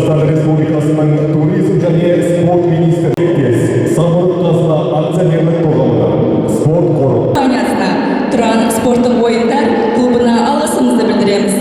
Қазақстан Республикасының туризм және спорт министрлігі самұрық-қазына акционерлік қоғамының спорт қоры компаниясына Тұран спорттық ойындар клубына алғысымызды білдіреміз.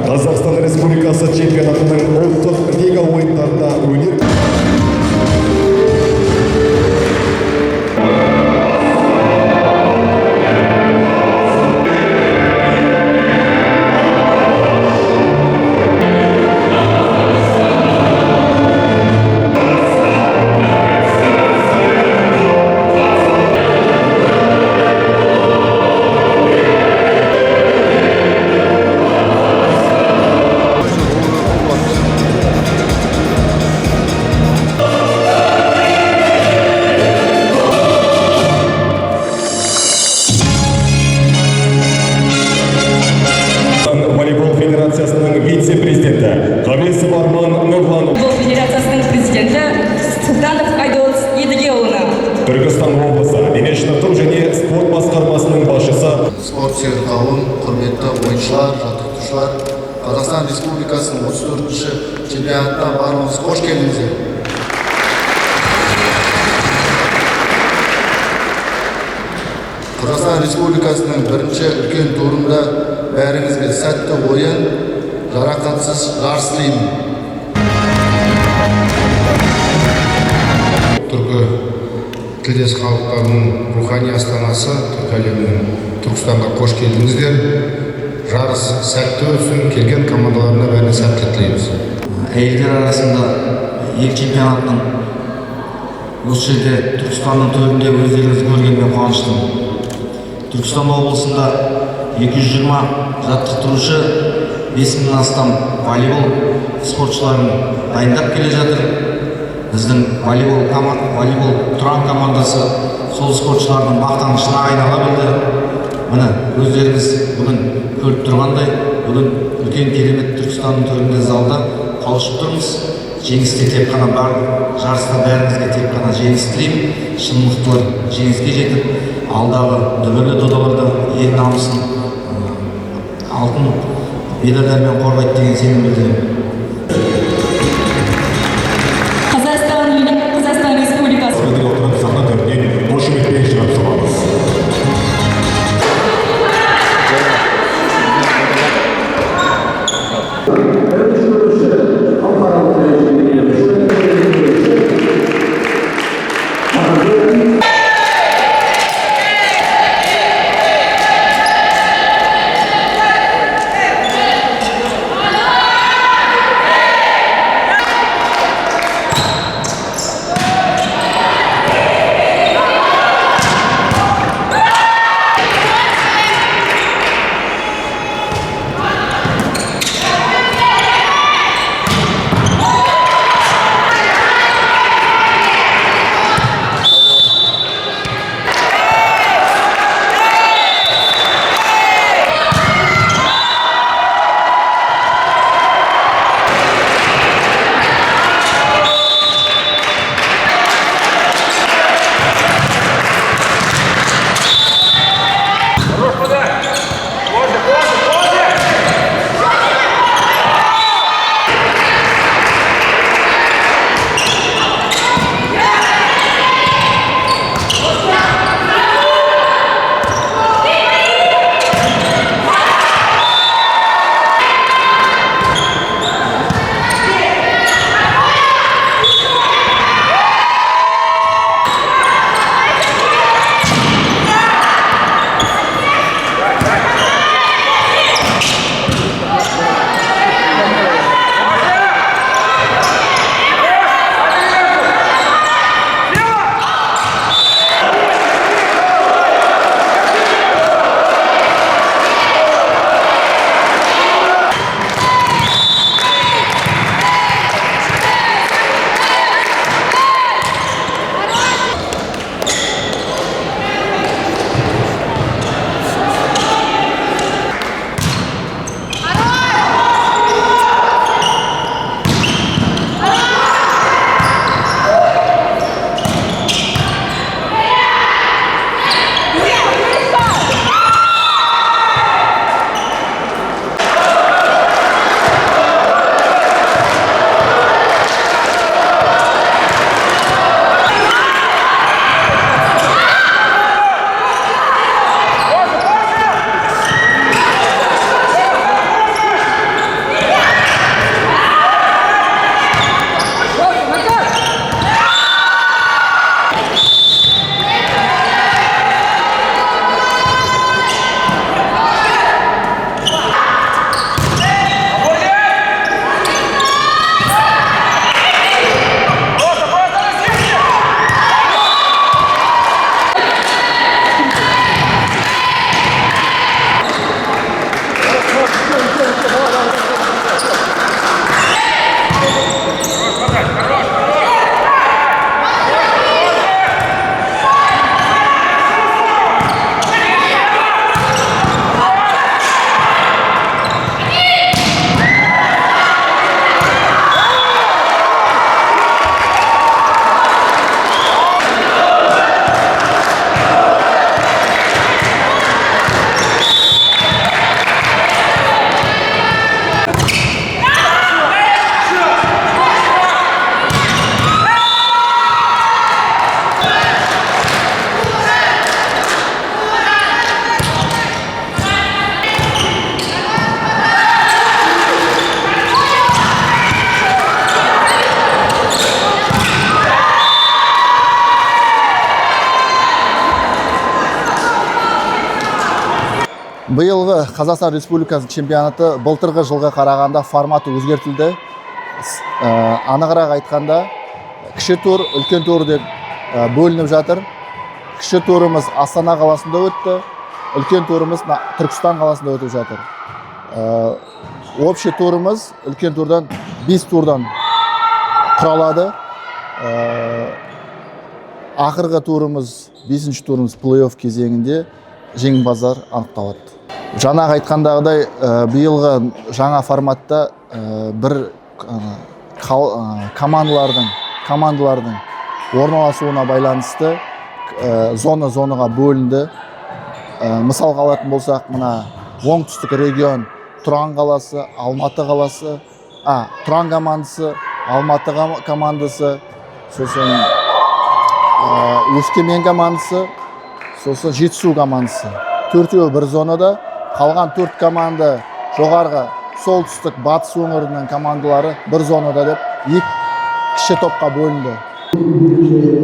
Қазақстан Республикасы чемпионатының ұлттық лига ойындарында өнер вице-президенті Қабесов Арман Нұрланов. Волейбол федерациясының президенті Сұлтанов Айдос Едігеұлына. Түркістан облысы дене шынықтыру және спорт басқармасының басшысы. Спорт сүйер қауым, құрметті ойыншылар, жаттықтырушылар, Қазақстан Республикасының 34-ші чемпионатына барыңыз қош келдіңіздер. Қазақстан Республикасының бірінші үлкен турында бәріңізге сәтті ойын, жарақатсыз жарыс тілеймін. Түркі тілдес халықтарының рухани астанасы түркі әлемінің Түркістанға қош келдіңіздер. Жарыс сәтті өтсін, келген командаларына бәріне сәттілік тілейміз. Әйелдер арасында ел чемпионатының осы жерде Түркістанның төрінде өздеріңіз көргенге қуаныштымын. Түркістан облысында 220 жаттықтырушы, 5000-нен астам волейбол спортшыларын дайындап келе жатыр. Біздің волейбол Тұран командасы сол спортшылардың мақтанышына айнала білді. Міне, өздеріңіз бүгін көріп тұрғандай, бүгін үлкен керемет Түркістанның төрінде залда қауышып тұрмыз. Жеңісте тек қана бар, жарыста бәріңізге тек қана жеңіс тілеймін. Шын мықтылар жеңіске жетіп, алдағы дүбірлі додаларда ел намысын алтын медальдармен қорғайды деген сенім білдіремін. Қазақстан Республикасы. Биылғы Қазақстан Республикасы чемпионаты былтырғы жылға қарағанда форматы өзгертілді. Анығырақ айтқанда, кіші тур, үлкен тур деп бөлініп жатыр. Кіші турымыз Астана қаласында өтті, үлкен турымыз Түркістан қаласында өтіп жатыр. Общий турымыз үлкен турдан 5 турдан құралады. Ақырғы турымыз, 5-ші турымыз плей-офф кезеңінде жеңімпаздар анықталады. Жаңағы айтқандағыдай, биылғы жаңа форматта бір командалардың орналасуына байланысты зонаға бөлінді. Мысалға алатын болсақ, мына оңтүстік регион Тұран қаласы, Алматы қаласы, Тұран командасы, Алматы командасы, сосын Өскемен командасы, сосын Жетісу командасы. Төртеуі бір зонада, қалған 4 команда жоғарғы солтүстік батыс өңірінің командалары бір зонада деп 2 кіші топқа бөлінді.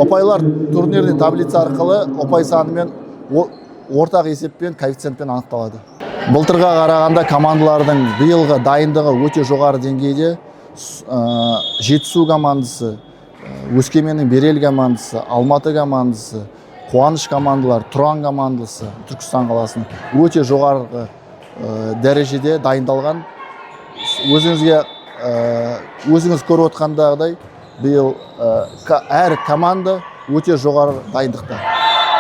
Ұпайлар турнирдің таблица арқылы ұпай санымен ортақ есеппен, коэффициентпен анықталады. Былтырға қарағанда командалардың биылғы дайындығы өте жоғары деңгейде. Жетісу командасы, Өскеменнің Берел командасы, Алматы командасы, Қуаныш командалар, Тұран командасы, Түркістан қаласының өте жоғарғы дәрежеде дайындалған. Өзіңіз көріп отқандағыдай, биыл әр команда өте жоғары дайындықта.